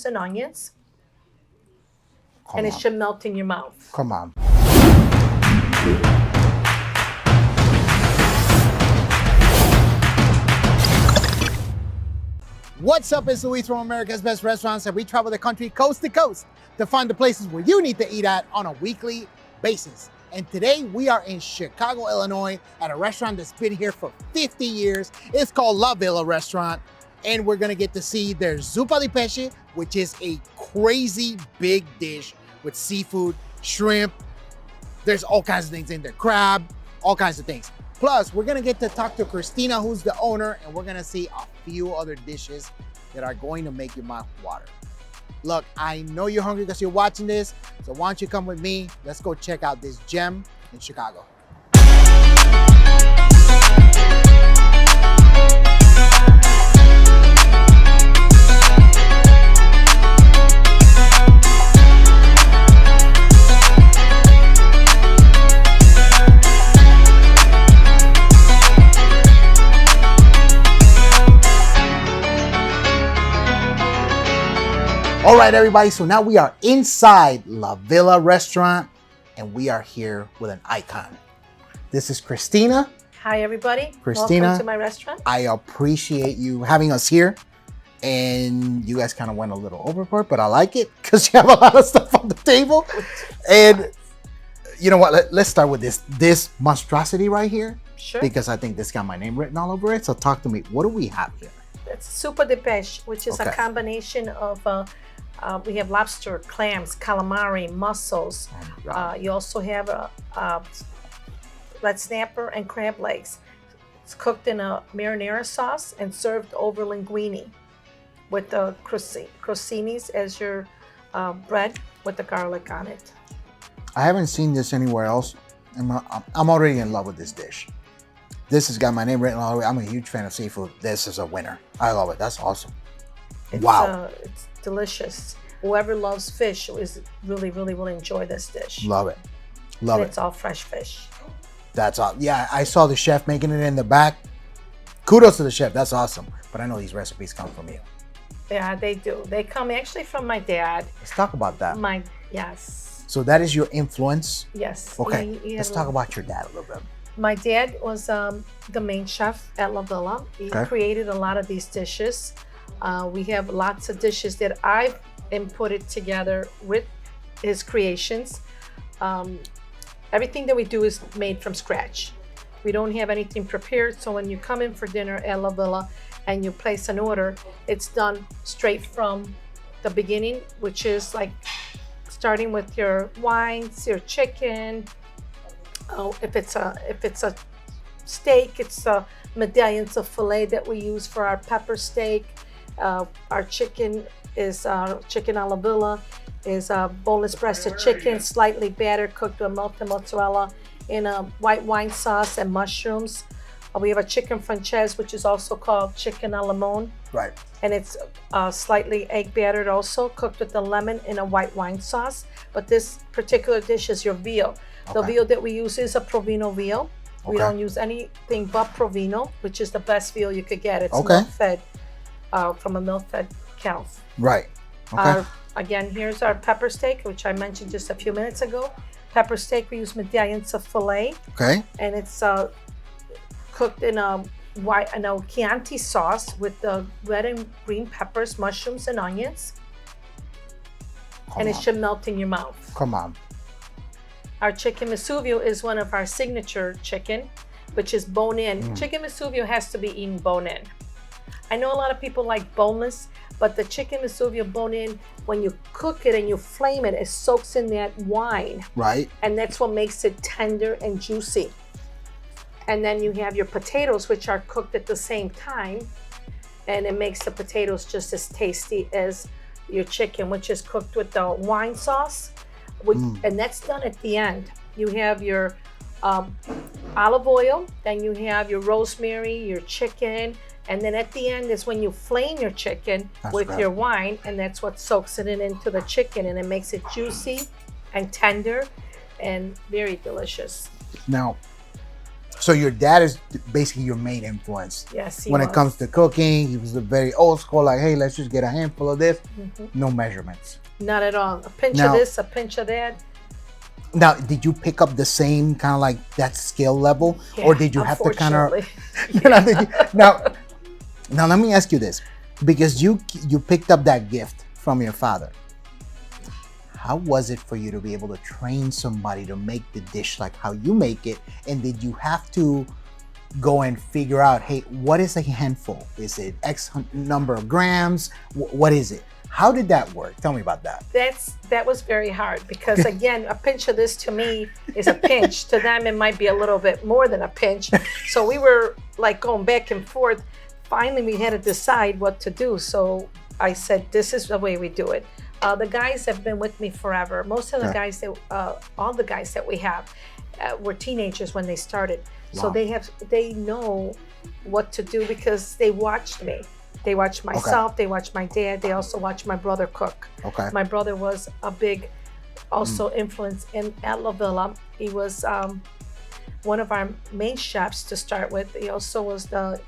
mushrooms and onions. And it should melt in your mouth. Come on. What's up? It's Luis from America's Best Restaurants, and we travel the country coast to coast to find the places where you need to eat at on a weekly basis. And today we are in Chicago, Illinois at a restaurant that's been here for 50 years. It's called La Villa Restaurant. And we're gonna get to see their Zuppa Di Pesce, which is a crazy big dish with seafood, shrimp. There's all kinds of things in there, crab, all kinds of things. Plus, we're gonna get to talk to Christina, who's the owner, and we're gonna see a few other dishes that are going to make your mouth water. Look, I know you're hungry because you're watching this, so why don't you come with me? Let's go check out this gem in Chicago. All right, everybody, so now we are inside La Villa Restaurant, and we are here with an icon. This is Christina. Hi, everybody. Christina, welcome to my restaurant. I appreciate you having us here, and you guys kind of went a little overboard, but I like it because you have a lot of stuff on the table. And you know what, let's start with this monstrosity right here. Sure. Because I think this got my name written all over it, so talk to me. What do we have here? It's Zuppa Di Pesce, which is a combination of we have lobster, clams, calamari, mussels. You also have red snapper and crab legs. It's cooked in a marinara sauce and served over linguine with the crostini as your bread with the garlic on it. I haven't seen this anywhere else. I'm already in love with this dish. This has got my name written all over it. I'm a huge fan of seafood. This is a winner. I love it. That's awesome. Wow. It's delicious. Whoever loves fish is really enjoy this dish. Love it. Love it. It's all fresh fish. That's all. Yeah, I saw the chef making it in the back. Kudos to the chef. That's awesome. But I know these recipes come from you. Yeah, they do. They come actually from my dad. Let's talk about that. Yes. So that is your influence? Yes. Okay. Let's talk about your dad a little bit. My dad was the main chef at La Villa. He created a lot of these dishes. We have lots of dishes that I've inputted together with his creations. Everything that we do is made from scratch. We don't have anything prepared, so when you come in for dinner at La Villa and you place an order, it's done straight from the beginning, which is like starting with your wines, your chicken. If it's a steak, it's medallions of filet that we use for our pepper steak. Our chicken is chicken a la Villa, is boneless breasted chicken, slightly battered, cooked with melted mozzarella in a white wine sauce and mushrooms. We have a chicken francese, which is also called chicken a limone. Right. And it's slightly egg battered also, cooked with the lemon in a white wine sauce. But this particular dish is your veal. The veal that we use is a Provino veal. We don't use anything but Provino, which is the best veal you could get. It's milk-fed from a milk-fed cow. Right. Okay. Again, here's our pepper steak, which I mentioned just a few minutes ago. Pepper steak, we use medallions of filet. Okay. And it's cooked in a Chianti sauce with the red and green peppers, mushrooms, and onions. It should melt in your mouth. Come on. Our chicken Vesuio is one of our signature chicken, which is bone-in. Chicken Vesuio has to be eaten bone-in. I know a lot of people like boneless, but the chicken Vesuio bone-in, when you cook it and you flame it, it soaks in that wine. Right. And that's what makes it tender and juicy. And then you have your potatoes, which are cooked at the same time, and it makes the potatoes just as tasty as your chicken, which is cooked with the wine sauce. And that's done at the end. You have your olive oil, then you have your rosemary, your chicken, and then at the end is when you flame your chicken with your wine, and that's what soaks it into the chicken, and it makes it juicy and tender and very delicious. Now, So your dad is basically your main influence. Yes, he when was. it comes to cooking. He was a very old school, like, hey, let's just get a handful of this. Mhm. No measurements. Not at all. A pinch Now- of this, a pinch of that. Now, did you pick up the same kind of like that skill level, Yeah, or did you have to kind of? unfortunately. Now, let me ask you this, because you picked up that gift from your father. How was it for you to be able to train somebody to make the dish like how you make it? And did you have to go and figure out, hey, what is a handful? Is it X number of grams? What is it? How did that work? Tell me about that. That was very hard because again, a pinch of this to me is a pinch. To them, it might be a little bit more than a pinch. So we were like going back and forth. Finally, we had to decide what to do. So I said, this is the way we do it. The guys have been with me forever. Most of the guys all the guys that we have were teenagers when they started. So Wow. they know what to do because they watched me. They watched myself, they watched my dad, they also watched my brother cook. Okay. My brother was a big influence at La Villa. He was one of our main chefs to start with. He also was the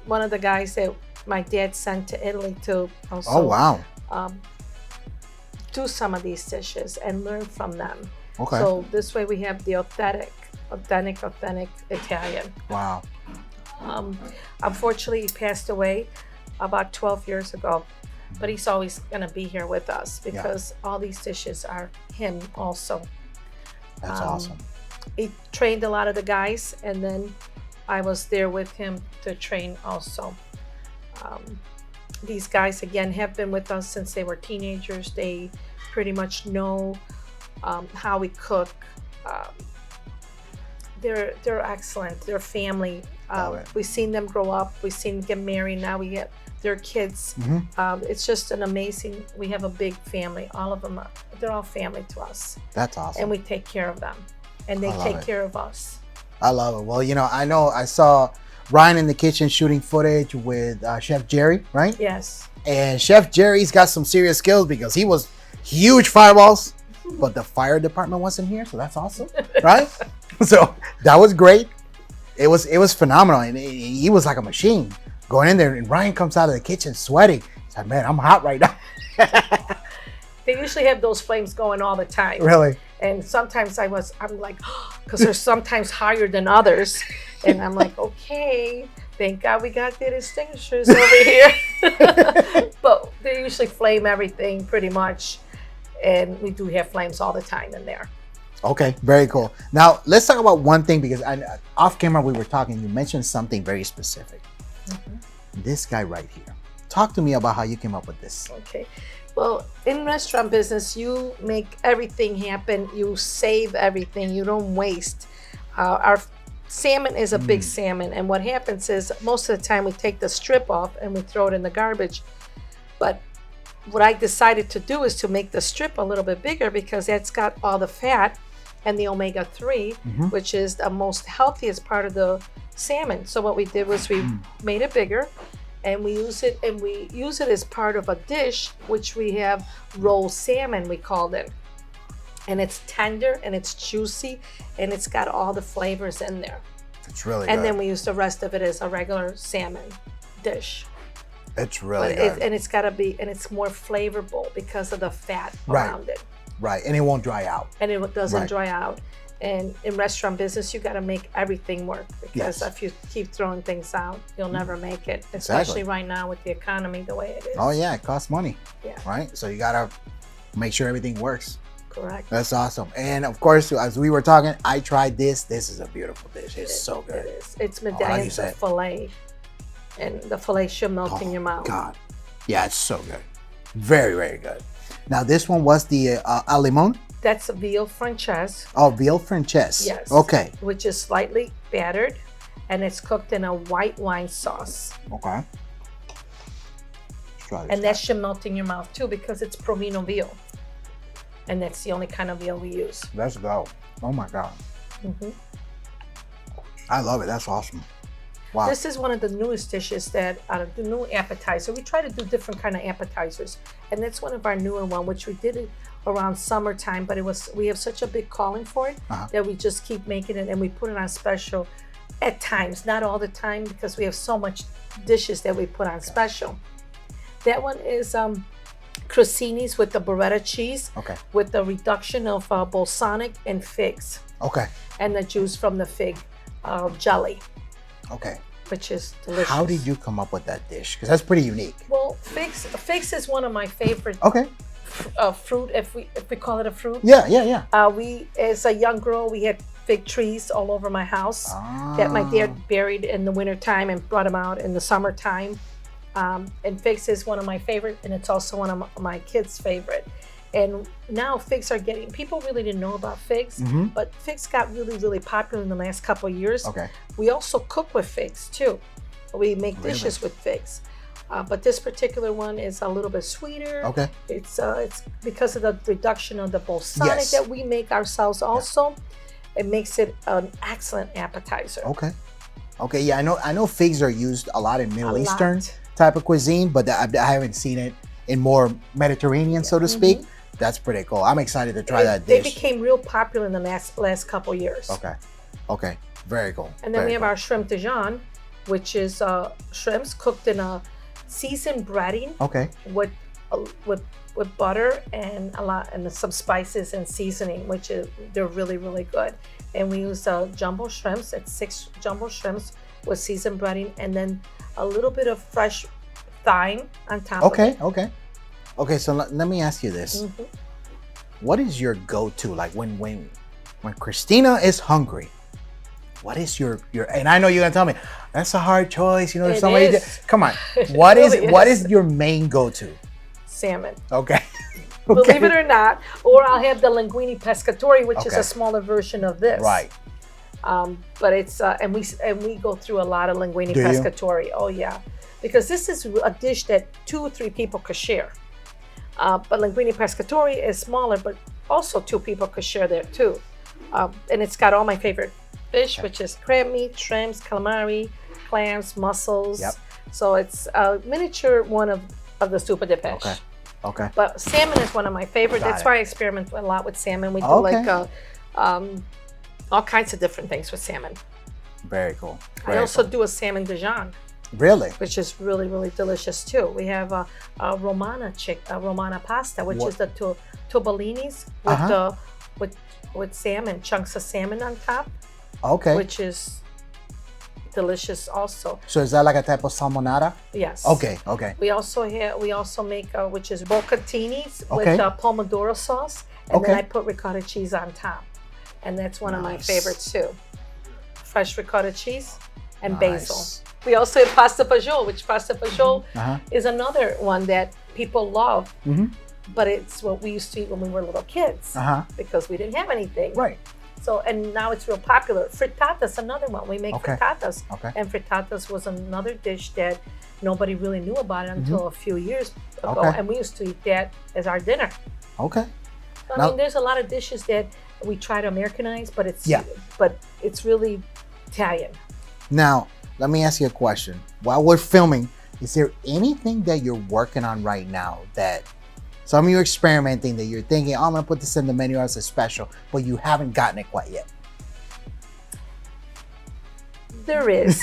one of the guys that my dad sent to Italy to also Oh, wow. do some of these dishes and learn from them. Okay. So this way we have the authentic Italian. Wow. Unfortunately, he passed away about 12 years ago, but he's always going to be here with us because all these dishes are him also. That's awesome. He trained a lot of the guys, and then I was there with him to train also. These guys, again, have been with us since they were teenagers. They pretty much know how we cook. They're excellent. They're family. We've seen them grow up. We've seen them get married. Now we get their kids. It's just an amazing. We have a big family. All of them. They're all family to us. That's awesome. And we take care of them, and they take care of us. I love it. Well, I saw Ryan in the kitchen shooting footage with Chef Jerry, right? Yes. And Chef Jerry's got some serious skills because he was huge fireballs, but the fire department wasn't here, so that's awesome, right? So that was great. It was phenomenal, and he was like a machine going in there. And Ryan comes out of the kitchen sweating. He's like, "Man, I'm hot right now." They usually have those flames going all the time. Really? And sometimes I'm like, because they're sometimes higher than others, and I'm like, okay, thank God we got the extinguishers over here. But they usually flame everything pretty much, and we do have flames all the time in there. Okay, very cool. Now let's talk about one thing, because off camera we were talking. You mentioned something very specific. This guy right here. Talk to me about how you came up with this. Okay. Well, in restaurant business, you make everything happen. You save everything. You don't waste. Our salmon is a big salmon, and what happens is most of the time we take the strip off and we throw it in the garbage. But what I decided to do is to make the strip a little bit bigger, because that's got all the fat and the omega-3, which is the most healthiest part of the salmon. So what we did was we made it bigger, and we use it as part of a dish, which we have roll salmon, we called it. And it's tender and it's juicy and it's got all the flavors in there. It's really and good. then we use the rest of it as a regular salmon dish. It's really good. It's more flavorful because of the fat around it. Right, and it won't dry out. And it doesn't dry out. And in restaurant business, you got to make everything work, because if you keep throwing things out, you'll never make it, especially right now with the economy the way it is. Oh yeah, it costs money. Yeah. Right? So you gotta make sure everything works. Correct. That's awesome. And of course, as we were talking, I tried this. This is a beautiful dish. It's so good. It is. It's medallions of filet. And the filet should melt in your mouth. God. Yeah, it's so good. Very, very good. Now this one was the al limon. That's a veal franchise. Oh, veal franchise. Yes. Okay. Which is slightly battered, and it's cooked in a white wine sauce. Okay. Let's try this. And that should melt in your mouth too, because it's Provino veal. And that's the only kind of veal we use. Let's go. Oh my God. I love it. That's awesome. Wow. This is one of the newest dishes that the new appetizer. We try to do different kind of appetizers, and that's one of our newer one, which we did it around summertime. But we have such a big calling for it that we just keep making it, and we put it on special at times, not all the time, because we have so much dishes that we put on special. That one is crossinis with the burrata cheese, with the reduction of balsamic and figs, and the juice from the fig jelly. Which is delicious. How did you come up with that dish? Because that's pretty unique. Well, figs is one of my favorite fruit, if we call it a fruit. Yeah. We, as a young girl, we had fig trees all over my house that my dad buried in the wintertime and brought them out in the summertime. And figs is one of my favorite, and it's also one of my kids' favorite. And now figs are getting, people really didn't know about figs, but figs got really, really popular in the last couple of years. We also cook with figs too. We make dishes with figs. But this particular one is a little bit sweeter. It's because of the reduction of the balsamic that we make ourselves also. It makes it an excellent appetizer. Yeah, I know figs are used a lot in Middle Eastern type of cuisine, but I haven't seen it in more Mediterranean, so to speak. That's pretty cool. I'm excited to try that dish. They became real popular in the last couple years. Okay, very cool. And then we have our shrimp Dijon, which is shrimps cooked in a seasoned breading. With butter and some spices and seasoning, they're really, really good. And we use jumbo shrimps. It's 6 jumbo shrimps with seasoned breading, and then a little bit of fresh thyme on top of it. Okay, so let me ask you this. What is your go-to? Like when Christina is hungry, what is your and I know you're gonna tell me that's a hard choice, there's somebody come on. What is your main go-to? Salmon. Believe it or not, or I'll have the linguine pescatori, which is a smaller version of this. But it's and we go through a lot of linguine pescatori. Oh yeah, because this is a dish that 2 or 3 people could share. But linguine pescatori is smaller, but also 2 people could share there too. And it's got all my favorite fish, which is crab meat, shrimps, calamari, clams, mussels. So it's a miniature one of the Zuppa Di Pesce. But salmon is one of my favorite. That's why I experiment a lot with salmon. We do all kinds of different things with salmon. Very cool. I also do a salmon Dijon. Really? Which is really, really delicious too. We have a Romana pasta, which is the tortellinis with salmon, chunks of salmon on top. Which is delicious also. So is that like a type of salmonara? Yes. Okay. We also make which is boccatinis with pomodoro sauce, and then I put ricotta cheese on top, and that's one of my favorites too. Fresh ricotta cheese and basil. We also have pasta fagioli, which pasta fagioli is another one that people love, but it's what we used to eat when we were little kids because we didn't have anything. So, and now it's real popular. Frittatas, another one. We make frittatas. And frittatas was another dish that nobody really knew about until a few years ago. And we used to eat that as our dinner. So, I mean, there's a lot of dishes that we try to Americanize, but it's really Italian. Now, let me ask you a question. While we're filming, is there anything that you're working on right now that some of you are experimenting that you're thinking, I'm going to put this in the menu as a special, but you haven't gotten it quite yet? There is.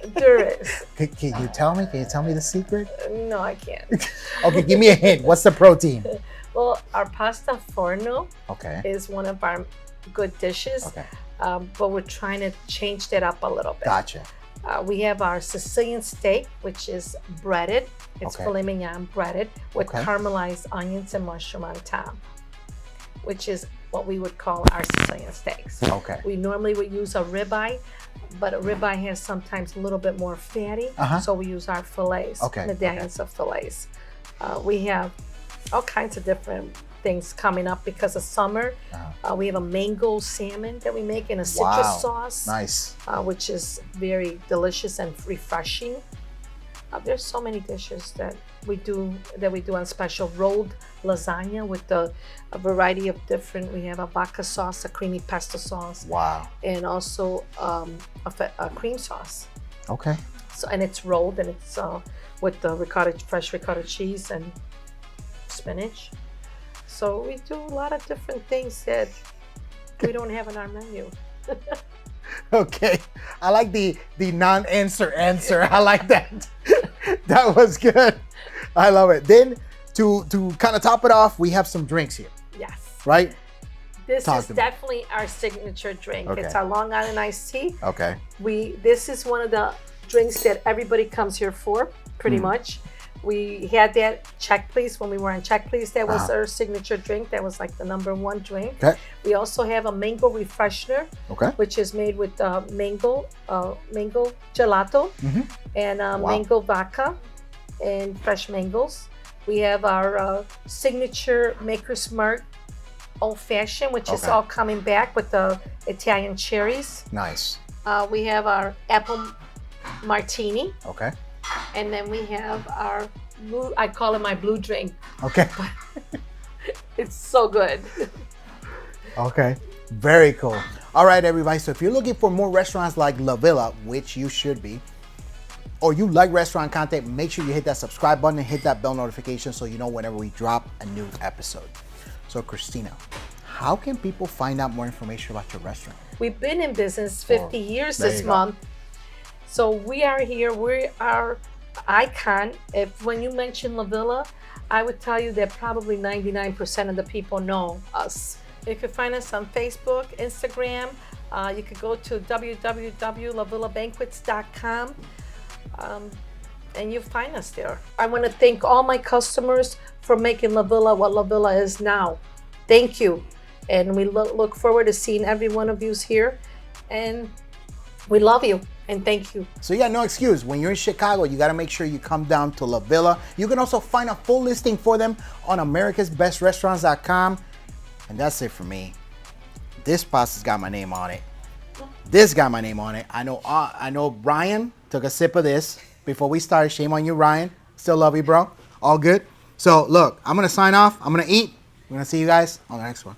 There is. Can you tell me? Can you tell me the secret? No, I can't. Okay, give me a hint. What's the protein? Well, our pasta forno is one of our good dishes, but we're trying to change that up a little bit. Gotcha. We have our Sicilian steak, which is breaded. It's filet mignon breaded with caramelized onions and mushroom on top, which is what we would call our Sicilian steaks. We normally would use a ribeye, but a ribeye has sometimes a little bit more fatty, so we use our fillets, medallions of fillets. We have all kinds of different things coming up because of summer. We have a mango salmon that we make in a citrus sauce. Nice. Which is very delicious and refreshing. There's so many dishes that we do on special rolled lasagna with a variety of different. We have a vodka sauce, a creamy pesto sauce, Wow. and also a cream sauce. Okay. So and it's rolled and it's with the fresh ricotta cheese and spinach. So we do a lot of different things that we don't have on our menu. Okay. I like the non-answer answer. I like that. That was good. I love it. Then to kind of top it off, we have some drinks here, Yes. right? This Talk is to me. definitely our signature drink. Okay. It's our Long Island iced tea. Okay. This is one of the drinks that everybody comes here for, pretty much. We had that Check Please when we were on Check Please. That was our signature drink. That was like the #1 drink. Okay. We also have a mango refreshener, Okay. which is made with mango gelato and mango vodka and fresh mangoes. We have our signature Maker's Mark Old Fashioned, which is Okay. all coming back with the Italian cherries. Nice. We have our apple martini, Okay. and then we have our blue, I call it my blue drink. Okay. It's so good. Okay. Very cool. All right, everybody. So if you're looking for more restaurants like La Villa, which you should be, or you like restaurant content, make sure you hit that subscribe button and hit that bell notification so you know whenever we drop a new episode. So Christina, how can people find out more information about your restaurant? We've been in business 50 years there this you go. month. So we are here. We are icon. When you mention La Villa, I would tell you that probably 99% of the people know us. You can find us on Facebook, Instagram. You could go to www.lavillabanquets.com. And you'll find us there. I want to thank all my customers for making La Villa what La Villa is now. Thank you. And we look forward to seeing every one of you here. And we love you and thank you. So you got no excuse. When you're in Chicago, you got to make sure you come down to La Villa. You can also find a full listing for them on americasbestrestaurants.com. And that's it for me. This pasta's got my name on it. This got my name on it. I know Ryan took a sip of this before we started. Shame on you, Ryan. Still love you, bro. All good. So look, I'm going to sign off. I'm going to eat. We're going to see you guys on the next one.